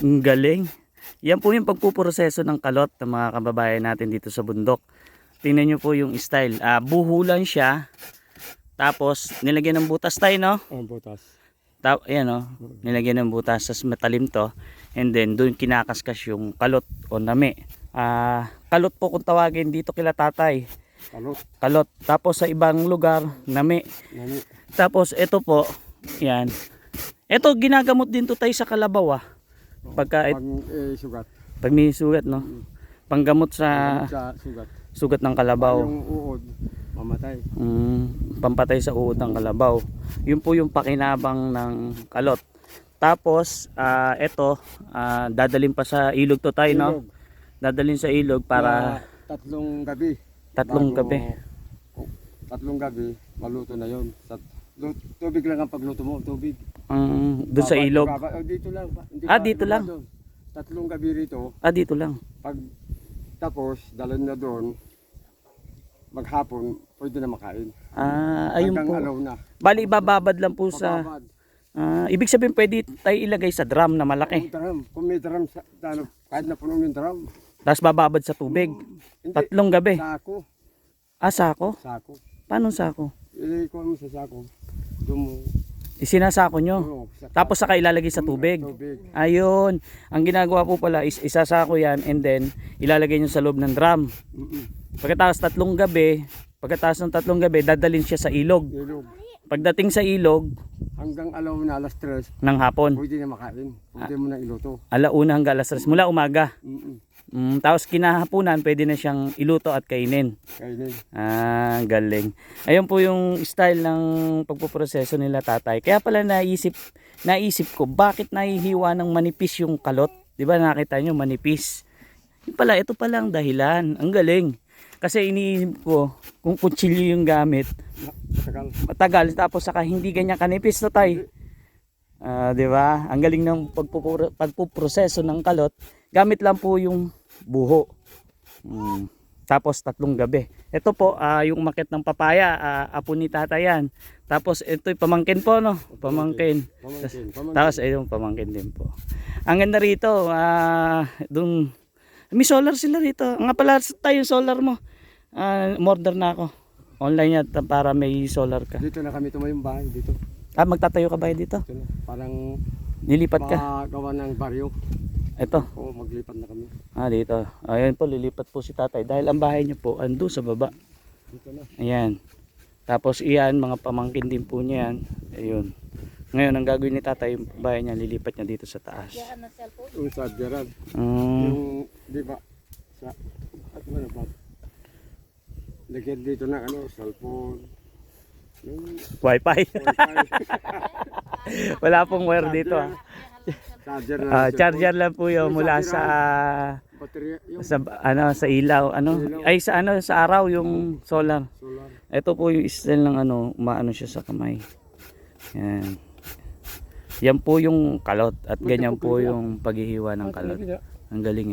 Ang galing. Yan po yung pagpuproseso ng kalot ng mga kababayan natin dito sa bundok. Tingnan nyo po yung style. Buho lang siya. Tapos nilagyan ng butas tayo, no? Butas. Ayan, no? Nilagyan ng butas. Tapos matalim to. And then doon kinakaskas yung kalot o nami. Kalot po kung tawagin dito kila tatay. Kalot. Tapos sa ibang lugar, nami. Tapos ito po, yan. Ito ginagamot din to tayo sa kalabaw. Sugat. Pag may sugat, no? Panggamot sa sugat ng kalabaw. Yung uod, mamatay. Pampatay sa uod ng kalabaw. Yun po yung pakinabang ng kalot. Tapos, ito, dadalhin pa sa ilog to tayo, no? Dadalhin sa ilog para... Tatlong gabi. Tatlong gabi, maluto na yun. Tubig lang ang pagluto mo, tubig. Doon sa ilog. Dito lang. Dito lang. Tatlong gabi rito. Dito lang. Pag tapos, dalhin na doon, maghapon, pwede na makain. Ayun po. Alaw na. Bali, ibababad lang po sa... ibig sabihin, pwede tayo ilagay sa drum na malaki. Kung may drum, kahit na puno yung drum. Tapos bababad sa tubig. Tatlong gabi. Sako. Sako? Sako. Paano sako? Kuha mo sa sako. Isinasako nyo. Tapos saka ilalagay sa tubig. Ayun. Ang ginagawa po pala is isasako yan and then ilalagay nyo sa loob ng drum. Pagkatapos ng tatlong gabi, dadalhin siya sa ilog. Pagdating sa ilog, hanggang alaw na alas 3 ng hapon. Pwede na makain. Pwede mo na iluto. Alauna hanggang alas 3 mula umaga. Tapos kinahaponan, pwede na siyang iluto at kainin. Galing. Ayun po yung style ng pagpoproseso nila tatay. Kaya pala naisip ko, bakit nahihiwa ng manipis yung kalot? Di ba nakita nyo, manipis? Ito pala ang dahilan. Ang galing. Kasi iniisip ko, kung kutsilyo yung gamit, matagal. Tapos saka hindi ganyan kanipis to tay. Di ba? Ang galing ng pagpuproseso ng kalot. Gamit lang po yung buho. Tapos tatlong gabi. Ito po, yung umakyat ng papaya, apo ni tatay yan. Tapos ito'y pamangkin po, no? Pamangkin. Tapos yung pamangkin din po. Ang ganda rito, dun, may solar sila rito. Nga pala tayo solar mo. Order na ako. Online yan para may solar ka. Dito na kami tumayong bahay dito. Magtatayo ka ba dito? Parang lilipat ka? Gawa ng baryo. Ito? Oo, maglipat na kami. Dito. Ayan po, lilipat po si tatay. Dahil ang bahay niyo po, ando sa baba. Dito na. Ayan. Tapos iyan, mga pamangkin din po niya yan. Ayun. Ngayon, ang gagawin ni tatay, yung bahay niya, lilipat niya dito sa taas. Yung sa Gerard. Yung, di ba, at ano ba? Lagyan dito na, cellphone. Wifi. Wala pong wire dito. Charger lang po yun mula sa ilaw, sa araw yung solar. Ito po yung style ng umaano siya sa kamay. Yan. Yan po yung kalot at ganyan po yung paghihiwa ng kalot. Ang galing